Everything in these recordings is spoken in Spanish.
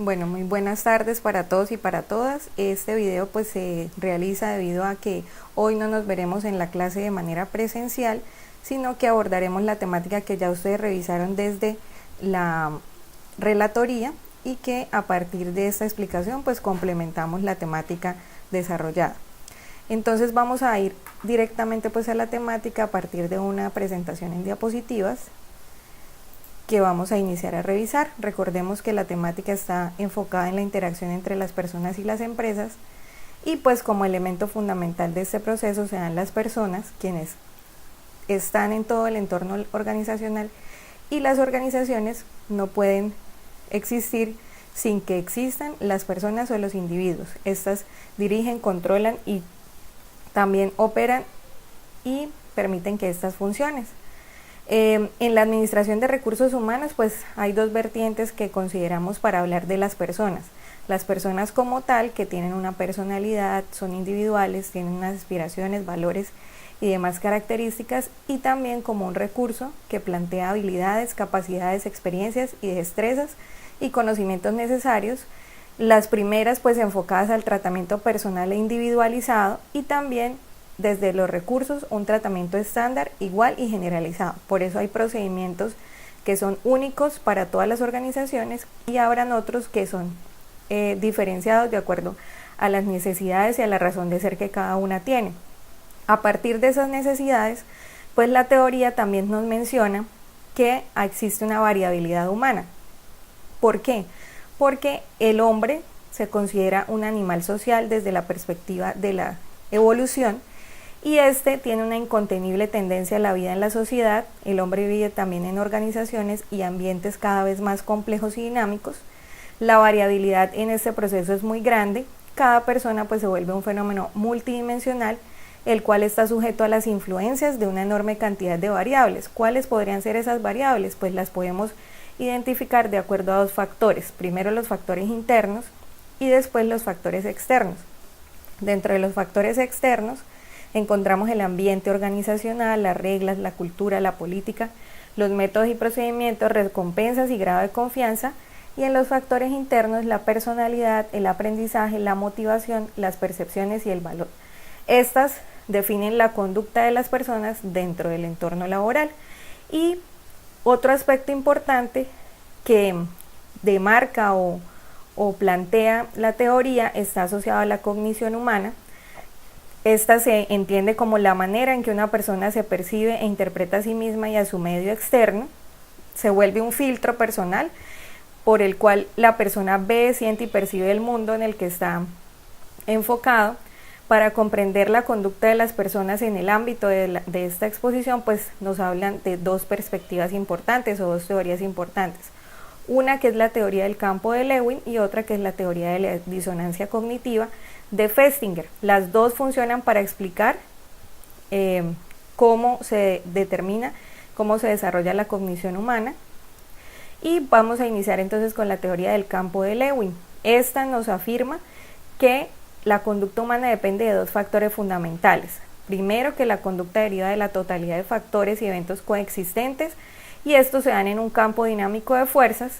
Bueno, muy buenas tardes para todos y para todas. Este video pues se realiza debido a que hoy no nos veremos en la clase de manera presencial, sino que abordaremos la temática que ya ustedes revisaron desde la relatoría y que a partir de esta explicación pues complementamos la temática desarrollada. Entonces vamos a ir directamente pues a la temática a partir de una presentación en diapositivas que vamos a iniciar a revisar. Recordemos que la temática está enfocada en la interacción entre las personas y las empresas y pues como elemento fundamental de este proceso se dan las personas, quienes están en todo el entorno organizacional, y las organizaciones no pueden existir sin que existan las personas o los individuos. Estas dirigen, controlan y también operan y permiten que estas funcionen. En la administración de recursos humanos pues hay dos vertientes que consideramos para hablar de las personas como tal, que tienen una personalidad, son individuales, tienen unas aspiraciones, valores y demás características, y también como un recurso que plantea habilidades, capacidades, experiencias y destrezas y conocimientos necesarios, las primeras pues enfocadas al tratamiento personal e individualizado, y también desde los recursos un tratamiento estándar, igual y generalizado. Por eso hay procedimientos que son únicos para todas las organizaciones y habrán otros que son diferenciados de acuerdo a las necesidades y a la razón de ser que cada una tiene. A partir de esas necesidades, pues la teoría también nos menciona que existe una variabilidad humana. ¿Por qué? Porque el hombre se considera un animal social desde la perspectiva de la evolución, y este tiene una incontenible tendencia a la vida en la sociedad. El hombre vive también en organizaciones y ambientes cada vez más complejos y dinámicos. La variabilidad en este proceso es muy grande. Cada persona pues se vuelve un fenómeno multidimensional, el cual está sujeto a las influencias de una enorme cantidad de variables. ¿Cuáles podrían ser esas variables? Pues las podemos identificar de acuerdo a dos factores. Primero los factores internos y después los factores externos. Dentro de los factores externos encontramos el ambiente organizacional, las reglas, la cultura, la política, los métodos y procedimientos, recompensas y grado de confianza, y en los factores internos la personalidad, el aprendizaje, la motivación, las percepciones y el valor. Estas definen la conducta de las personas dentro del entorno laboral. Y otro aspecto importante que demarca o plantea la teoría está asociado a la cognición humana. Esta se entiende como la manera en que una persona se percibe e interpreta a sí misma y a su medio externo. Se vuelve un filtro personal por el cual la persona ve, siente y percibe el mundo en el que está enfocado. Para comprender la conducta de las personas en el ámbito de esta exposición, pues nos hablan de dos perspectivas importantes o dos teorías importantes. Una que es la teoría del campo de Lewin y otra que es la teoría de la disonancia cognitiva de Festinger. Las dos funcionan para explicar cómo se determina, cómo se desarrolla la cognición humana. Y vamos a iniciar entonces con la teoría del campo de Lewin. Esta nos afirma que la conducta humana depende de dos factores fundamentales. Primero, que la conducta deriva de la totalidad de factores y eventos coexistentes, y estos se dan en un campo dinámico de fuerzas.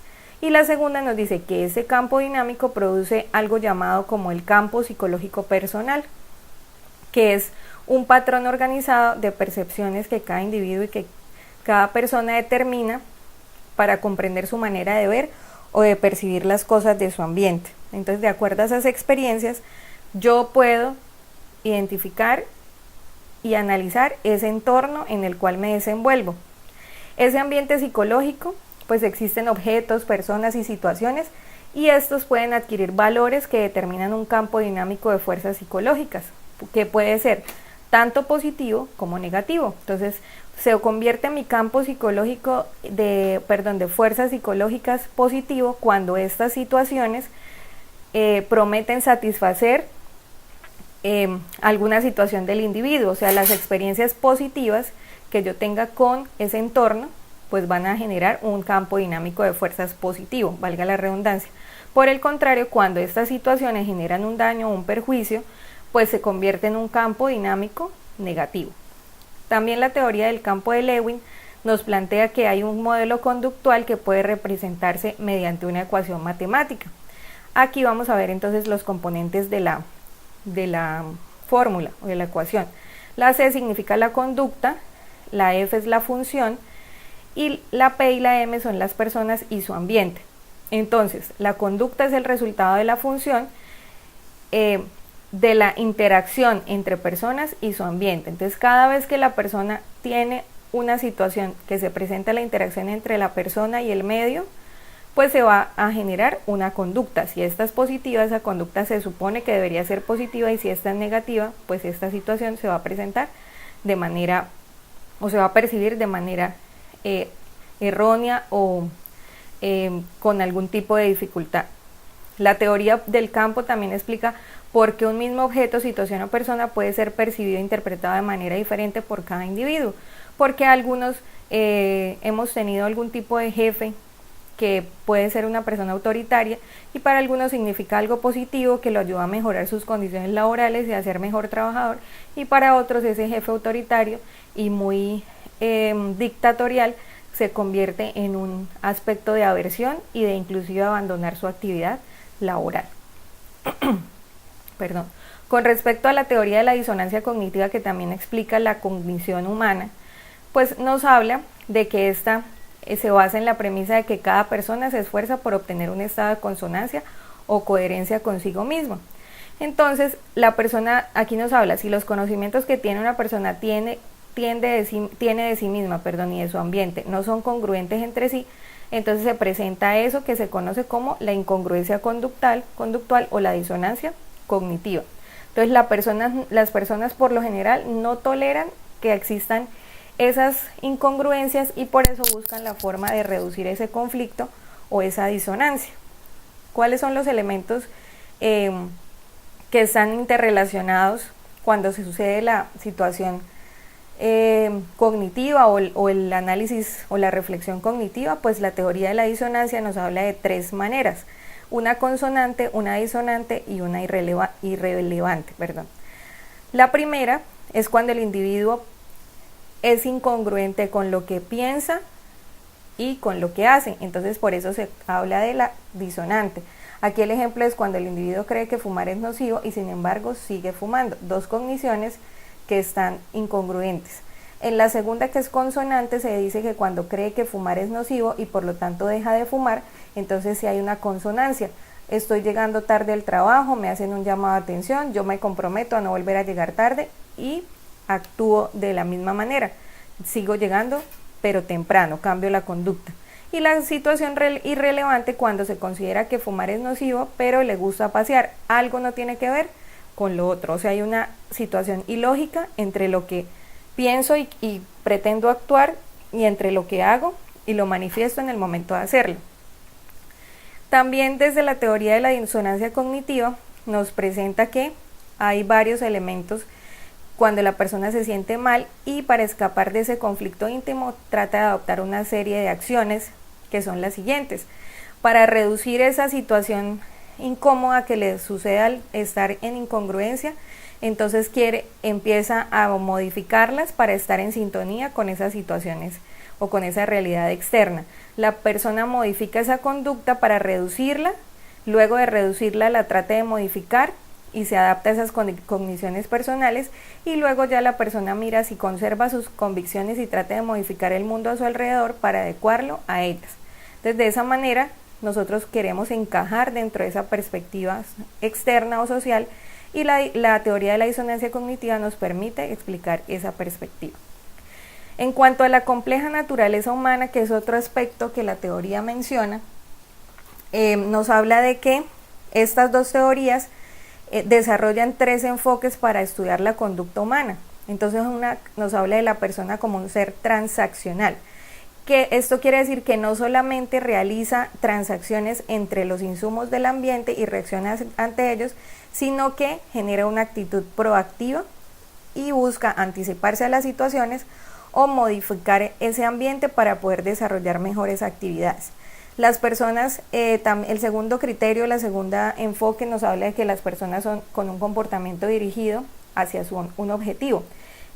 Y la segunda nos dice que ese campo dinámico produce algo llamado como el campo psicológico personal, que es un patrón organizado de percepciones que cada individuo y que cada persona determina para comprender su manera de ver o de percibir las cosas de su ambiente. Entonces, de acuerdo a esas experiencias, yo puedo identificar y analizar ese entorno en el cual me desenvuelvo. Ese ambiente psicológico, pues existen objetos, personas y situaciones, y estos pueden adquirir valores que determinan un campo dinámico de fuerzas psicológicas, que puede ser tanto positivo como negativo. Entonces, se convierte en mi campo psicológico de fuerzas psicológicas positivo cuando estas situaciones prometen satisfacer alguna situación del individuo. O sea, las experiencias positivas que yo tenga con ese entorno pues van a generar un campo dinámico de fuerzas positivo, valga la redundancia. Por el contrario, cuando estas situaciones generan un daño o un perjuicio, pues se convierte en un campo dinámico negativo. También la teoría del campo de Lewin nos plantea que hay un modelo conductual que puede representarse mediante una ecuación matemática. Aquí vamos a ver entonces los componentes de la fórmula o de la ecuación. La C significa la conducta, la F es la función y la P y la M son las personas y su ambiente. Entonces, la conducta es el resultado de la función de la interacción entre personas y su ambiente. Entonces, cada vez que la persona tiene una situación que se presenta la interacción entre la persona y el medio, pues se va a generar una conducta. Si esta es positiva, esa conducta se supone que debería ser positiva, y si esta es negativa, pues esta situación se va a presentar de manera, o se va a percibir de manera errónea o con algún tipo de dificultad. La teoría del campo también explica por qué un mismo objeto, situación o persona puede ser percibido e interpretado de manera diferente por cada individuo, porque algunos hemos tenido algún tipo de jefe que puede ser una persona autoritaria, y para algunos significa algo positivo que lo ayuda a mejorar sus condiciones laborales y a ser mejor trabajador, y para otros ese jefe autoritario y muy dictatorial se convierte en un aspecto de aversión y de inclusive abandonar su actividad laboral. Perdón. Con respecto a la teoría de la disonancia cognitiva, que también explica la cognición humana, pues nos habla de que esta se basa en la premisa de que cada persona se esfuerza por obtener un estado de consonancia o coherencia consigo mismo. Entonces, la persona, aquí nos habla, si los conocimientos que tiene una persona tiene de sí misma, y de su ambiente, no son congruentes entre sí, entonces se presenta eso que se conoce como la incongruencia conductual o la disonancia cognitiva. Entonces, las personas por lo general no toleran que existan esas incongruencias y por eso buscan la forma de reducir ese conflicto o esa disonancia. ¿Cuáles son los elementos que están interrelacionados cuando se sucede la situación cognitiva o el análisis o la reflexión cognitiva? Pues la teoría de la disonancia nos habla de tres maneras: una consonante, una disonante y una irrelevante. La primera es cuando el individuo es incongruente con lo que piensa y con lo que hace, entonces por eso se habla de la disonante. Aquí el ejemplo es cuando el individuo cree que fumar es nocivo y sin embargo sigue fumando, dos cogniciones que están incongruentes. En la segunda, que es consonante, se dice que cuando cree que fumar es nocivo y por lo tanto deja de fumar, entonces sí hay una consonancia. Estoy llegando tarde al trabajo, me hacen un llamado de atención, yo me comprometo a no volver a llegar tarde y actúo de la misma manera, sigo llegando pero temprano, cambio la conducta. Y la situación irrelevante, cuando se considera que fumar es nocivo pero le gusta pasear, algo no tiene que ver con lo otro, o sea, hay una situación ilógica entre lo que pienso y pretendo actuar y entre lo que hago y lo manifiesto en el momento de hacerlo. También desde la teoría de la disonancia cognitiva nos presenta que hay varios elementos cuando la persona se siente mal, y para escapar de ese conflicto íntimo trata de adoptar una serie de acciones que son las siguientes. Para reducir esa situación incómoda que le sucede al estar en incongruencia, entonces empieza a modificarlas para estar en sintonía con esas situaciones o con esa realidad externa. La persona modifica esa conducta para reducirla, luego de reducirla la trata de modificar y se adapta a esas cogniciones personales, y luego ya la persona mira si conserva sus convicciones y trata de modificar el mundo a su alrededor para adecuarlo a ellas. Entonces, de esa manera nosotros queremos encajar dentro de esa perspectiva externa o social, y la teoría de la disonancia cognitiva nos permite explicar esa perspectiva. En cuanto a la compleja naturaleza humana, que es otro aspecto que la teoría menciona, nos habla de que estas dos teorías desarrollan tres enfoques para estudiar la conducta humana. Entonces una nos habla de la persona como un ser transaccional, que esto quiere decir que no solamente realiza transacciones entre los insumos del ambiente y reacciona ante ellos, sino que genera una actitud proactiva y busca anticiparse a las situaciones o modificar ese ambiente para poder desarrollar mejores actividades. Las personas, el segundo criterio, la segunda enfoque nos habla de que las personas son con un comportamiento dirigido hacia un objetivo.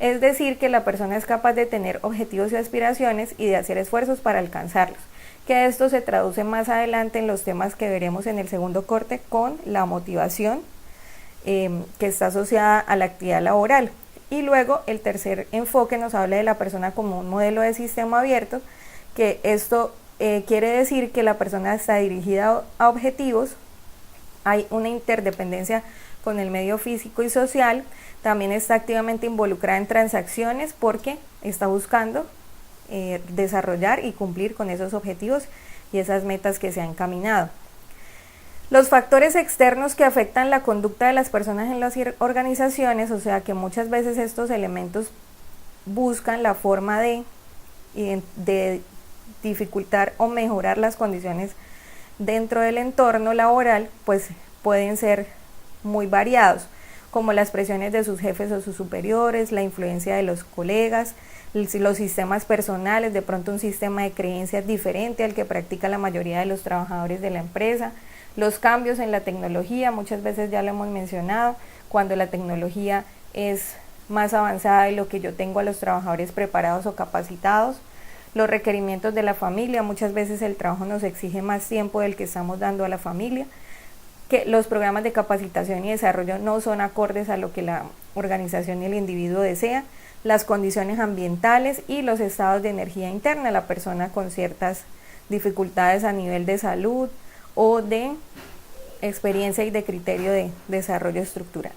Es decir, que la persona es capaz de tener objetivos y aspiraciones y de hacer esfuerzos para alcanzarlos, que esto se traduce más adelante en los temas que veremos en el segundo corte con la motivación, que está asociada a la actividad laboral. Y luego el tercer enfoque nos habla de la persona como un modelo de sistema abierto, que esto quiere decir que la persona está dirigida a objetivos, hay una interdependencia con el medio físico y social, también está activamente involucrada en transacciones porque está buscando desarrollar y cumplir con esos objetivos y esas metas que se han encaminado. Los factores externos que afectan la conducta de las personas en las organizaciones, o sea que muchas veces estos elementos buscan la forma de dificultar o mejorar las condiciones dentro del entorno laboral, pues pueden ser muy variados, como las presiones de sus jefes o sus superiores, la influencia de los colegas, los sistemas personales, de pronto un sistema de creencias diferente al que practica la mayoría de los trabajadores de la empresa, los cambios en la tecnología, muchas veces ya lo hemos mencionado, cuando la tecnología es más avanzada de lo que yo tengo a los trabajadores preparados o capacitados, los requerimientos de la familia, muchas veces el trabajo nos exige más tiempo del que estamos dando a la familia, que los programas de capacitación y desarrollo no son acordes a lo que la organización y el individuo desea, las condiciones ambientales y los estados de energía interna, la persona con ciertas dificultades a nivel de salud o de experiencia y de criterio de desarrollo estructural.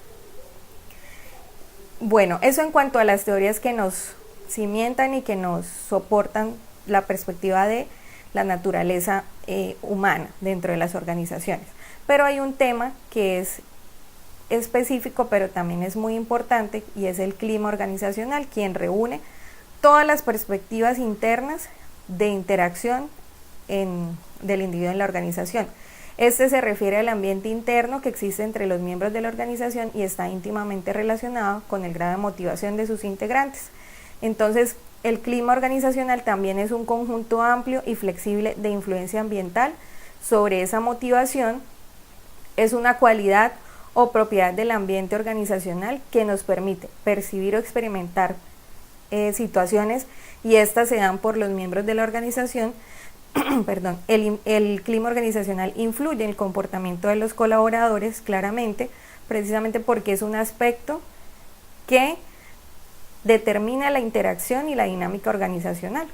Bueno, eso en cuanto a las teorías que nos cimientan y que nos soportan la perspectiva de la naturaleza humana dentro de las organizaciones. Pero hay un tema que es específico, pero también es muy importante, y es el clima organizacional, quien reúne todas las perspectivas internas de interacción del individuo en la organización. Este se refiere al ambiente interno que existe entre los miembros de la organización y está íntimamente relacionado con el grado de motivación de sus integrantes. Entonces, el clima organizacional también es un conjunto amplio y flexible de influencia ambiental sobre esa motivación. Es una cualidad o propiedad del ambiente organizacional que nos permite percibir o experimentar situaciones, y estas se dan por los miembros de la organización. Perdón, el clima organizacional influye en el comportamiento de los colaboradores claramente, precisamente porque es un aspecto que determina la interacción y la dinámica organizacional.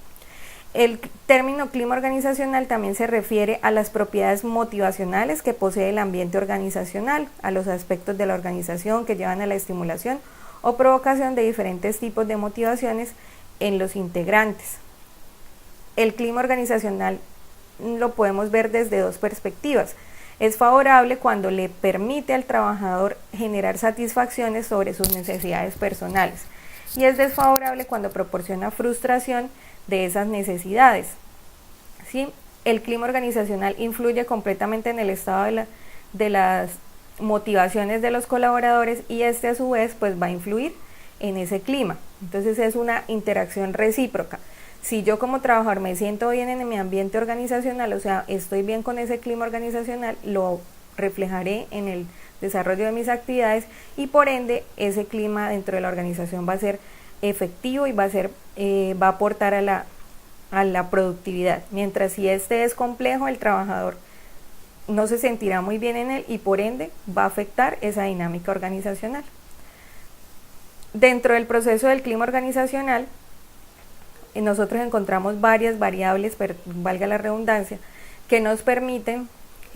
El término clima organizacional también se refiere a las propiedades motivacionales que posee el ambiente organizacional, a los aspectos de la organización que llevan a la estimulación o provocación de diferentes tipos de motivaciones en los integrantes. El clima organizacional lo podemos ver desde dos perspectivas. Es favorable cuando le permite al trabajador generar satisfacciones sobre sus necesidades personales, y es desfavorable cuando proporciona frustración de esas necesidades. ¿Sí? El clima organizacional influye completamente en el estado de las motivaciones de los colaboradores, y este a su vez pues va a influir en ese clima. Entonces es una interacción recíproca. Si yo como trabajador me siento bien en mi ambiente organizacional, o sea, estoy bien con ese clima organizacional, lo reflejaré en el desarrollo de mis actividades, y por ende ese clima dentro de la organización va a ser efectivo y va a aportar a la productividad. Mientras si este es complejo, el trabajador no se sentirá muy bien en él y por ende va a afectar esa dinámica organizacional. Dentro del proceso del clima organizacional, nosotros encontramos varias variables, valga la redundancia, que nos permiten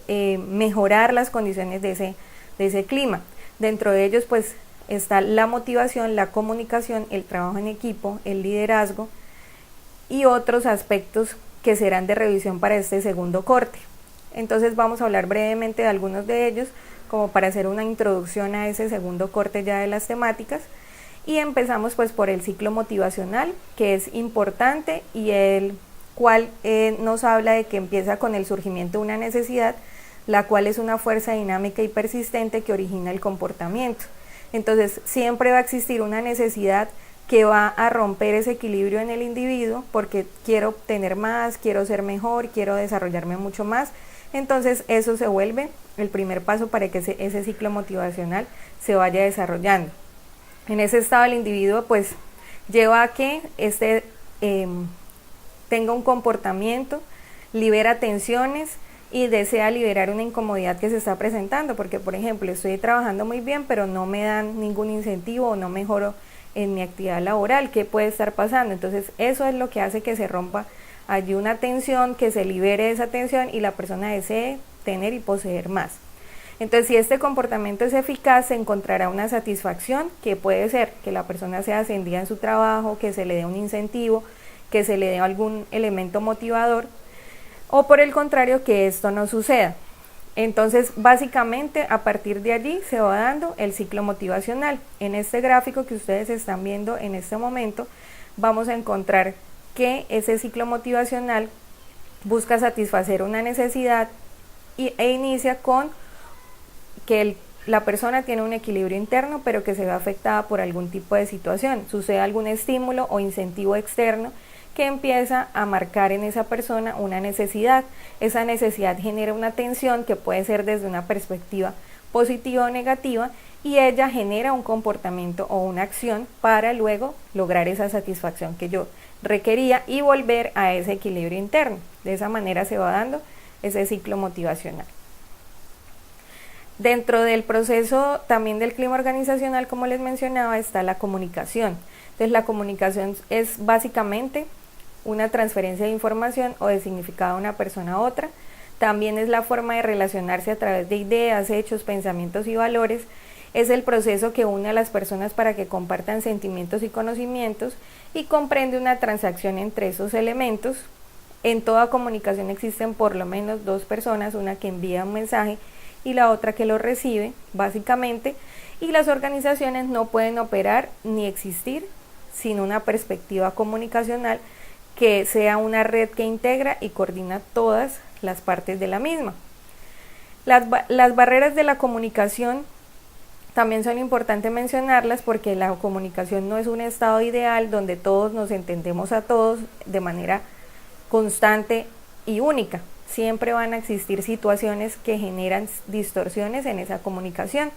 mejorar las condiciones de ese clima. Dentro de ellos pues está la motivación, la comunicación, el trabajo en equipo, el liderazgo y otros aspectos que serán de revisión para este segundo corte. Entonces vamos a hablar brevemente de algunos de ellos, como para hacer una introducción a ese segundo corte ya de las temáticas. Y empezamos pues por el ciclo motivacional, que es importante y el cual nos habla de que empieza con el surgimiento de una necesidad, la cual es una fuerza dinámica y persistente que origina el comportamiento. Entonces siempre va a existir una necesidad que va a romper ese equilibrio en el individuo, porque quiero obtener más, quiero ser mejor, quiero desarrollarme mucho más. Entonces eso se vuelve el primer paso para que ese ciclo motivacional se vaya desarrollando. En ese estado el individuo pues lleva a que tenga un comportamiento, libera tensiones y desea liberar una incomodidad que se está presentando, porque por ejemplo estoy trabajando muy bien pero no me dan ningún incentivo o no mejoro en mi actividad laboral. ¿Qué puede estar pasando? Entonces eso es lo que hace que se rompa allí una tensión, que se libere esa tensión y la persona desee tener y poseer más. Entonces, si este comportamiento es eficaz, se encontrará una satisfacción, que puede ser que la persona sea ascendida en su trabajo, que se le dé un incentivo, que se le dé algún elemento motivador, o por el contrario, que esto no suceda. Entonces, básicamente, a partir de allí se va dando el ciclo motivacional. En este gráfico que ustedes están viendo en este momento, vamos a encontrar que ese ciclo motivacional busca satisfacer una necesidad e inicia con que la persona tiene un equilibrio interno, pero que se ve afectada por algún tipo de situación. Sucede algún estímulo o incentivo externo que empieza a marcar en esa persona una necesidad. Esa necesidad genera una tensión que puede ser desde una perspectiva positiva o negativa, y ella genera un comportamiento o una acción para luego lograr esa satisfacción que yo requería y volver a ese equilibrio interno. De esa manera se va dando ese ciclo motivacional. Dentro del proceso también del clima organizacional, como les mencionaba, está la comunicación. Entonces la comunicación es básicamente una transferencia de información o de significado de una persona a otra. También es la forma de relacionarse a través de ideas, hechos, pensamientos y valores. Es el proceso que une a las personas para que compartan sentimientos y conocimientos, y comprende una transacción entre esos elementos. En toda comunicación existen por lo menos dos personas, una que envía un mensaje y la otra que lo recibe, básicamente, y las organizaciones no pueden operar ni existir sin una perspectiva comunicacional que sea una red que integra y coordina todas las partes de la misma. Las barreras de la comunicación también son importantes mencionarlas, porque la comunicación no es un estado ideal donde todos nos entendemos a todos de manera constante y única. Siempre van a existir situaciones que generan distorsiones en esa comunicación.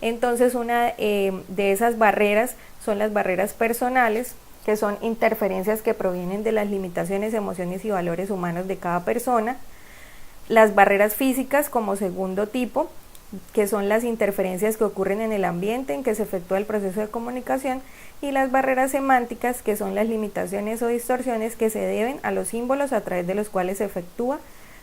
Entonces una de esas barreras son las barreras personales, que son interferencias que provienen de las limitaciones, emociones y valores humanos de cada persona. Las barreras físicas como segundo tipo, que son las interferencias que ocurren en el ambiente en que se efectúa el proceso de comunicación, y las barreras semánticas, que son las limitaciones o distorsiones que se deben a los símbolos a través de los cuales se efectúa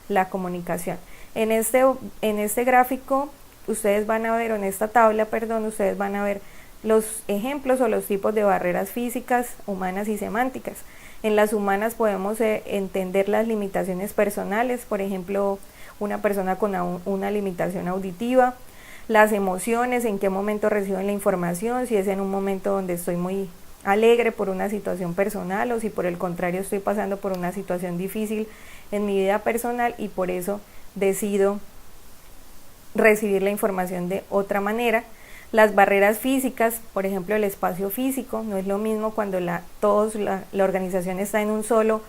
la comunicación. En este gráfico ustedes van a ver, o en esta tabla, perdón, ustedes van a ver los ejemplos o los tipos de barreras físicas, humanas y semánticas. En las humanas podemos entender las limitaciones personales, por ejemplo, una persona con una limitación auditiva, las emociones, en qué momento reciben la información, si es en un momento donde estoy muy alegre por una situación personal, o si por el contrario estoy pasando por una situación difícil en mi vida personal y por eso decido recibir la información de otra manera. Las barreras físicas, por ejemplo el espacio físico, no es lo mismo cuando la organización está en un solo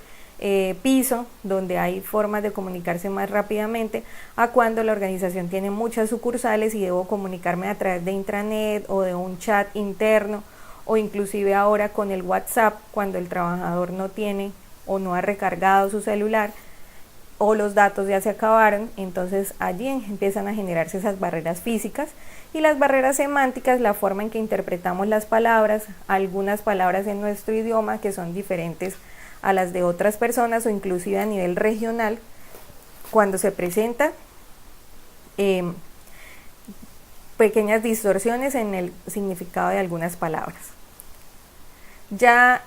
piso, donde hay formas de comunicarse más rápidamente, a cuando la organización tiene muchas sucursales y debo comunicarme a través de intranet o de un chat interno, o inclusive ahora con el WhatsApp, cuando el trabajador no tiene o no ha recargado su celular o los datos ya se acabaron. Entonces allí empiezan a generarse esas barreras físicas. Y las barreras semánticas, la forma en que interpretamos las palabras, algunas palabras en nuestro idioma que son diferentes a las de otras personas, o inclusive a nivel regional, cuando se presentan pequeñas distorsiones en el significado de algunas palabras. Ya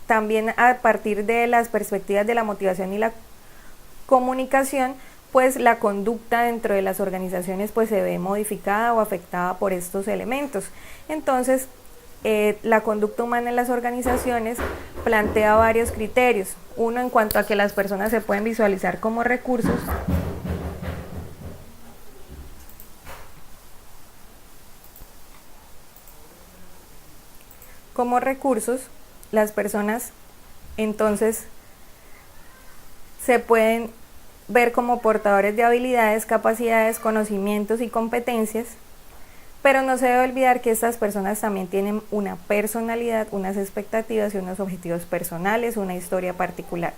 también a partir de las perspectivas de la motivación y la comunicación, pues la conducta dentro de las organizaciones pues se ve modificada o afectada por estos elementos. Entonces la conducta humana en las organizaciones plantea varios criterios. Uno, en cuanto a que las personas se pueden visualizar como recursos. Como recursos, las personas entonces se pueden ver como portadores de habilidades, capacidades, conocimientos y competencias Pero no se debe olvidar que estas personas también tienen una personalidad, unas expectativas y unos objetivos personales, una historia particular.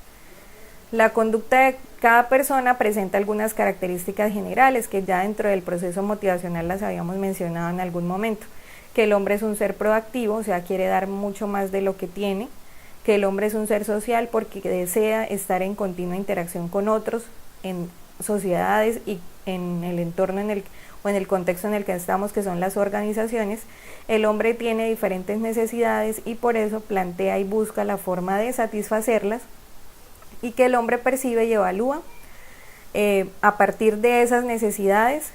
La conducta de cada persona presenta algunas características generales que ya dentro del proceso motivacional las habíamos mencionado en algún momento. Que el hombre es un ser proactivo, o sea, quiere dar mucho más de lo que tiene. Que el hombre es un ser social porque desea estar en continua interacción con otros, en sociedades y en el entorno o en el contexto en el que estamos, que son las organizaciones. El hombre tiene diferentes necesidades y por eso plantea y busca la forma de satisfacerlas, y que el hombre percibe y evalúa a partir de esas necesidades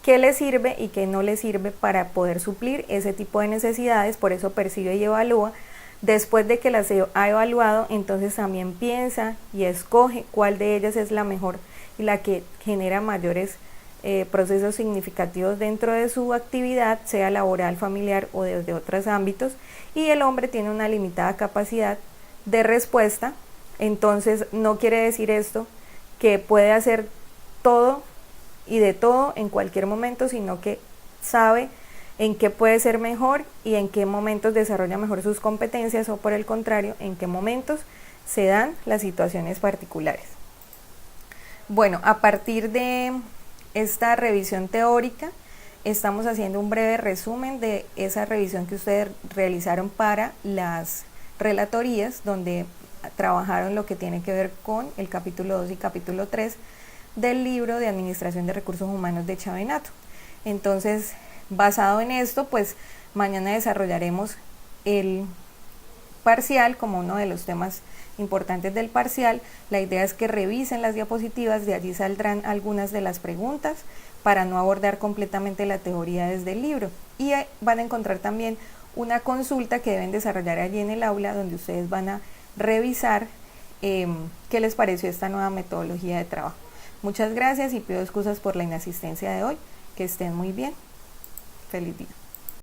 qué le sirve y qué no le sirve para poder suplir ese tipo de necesidades. Por eso percibe y evalúa. Después de que las ha evaluado, entonces también piensa y escoge cuál de ellas es la mejor y la que genera mayores procesos significativos dentro de su actividad, sea laboral, familiar o desde otros ámbitos. Y el hombre tiene una limitada capacidad de respuesta. Entonces no quiere decir esto que puede hacer todo y de todo en cualquier momento, sino que sabe en qué puede ser mejor y en qué momentos desarrolla mejor sus competencias, o por el contrario, en qué momentos se dan las situaciones particulares. Bueno, a partir de esta revisión teórica, estamos haciendo un breve resumen de esa revisión que ustedes realizaron para las relatorías, donde trabajaron lo que tiene que ver con el capítulo 2 y capítulo 3 del libro de Administración de Recursos Humanos de Chavenato. Entonces, basado en esto, pues mañana desarrollaremos el parcial como uno de los temas importantes del parcial. La idea es que revisen las diapositivas, de allí saldrán algunas de las preguntas para no abordar completamente la teoría desde el libro, y van a encontrar también una consulta que deben desarrollar allí en el aula, donde ustedes van a revisar qué les pareció esta nueva metodología de trabajo. Muchas gracias y pido excusas por la inasistencia de hoy. Que estén muy bien. Feliz día.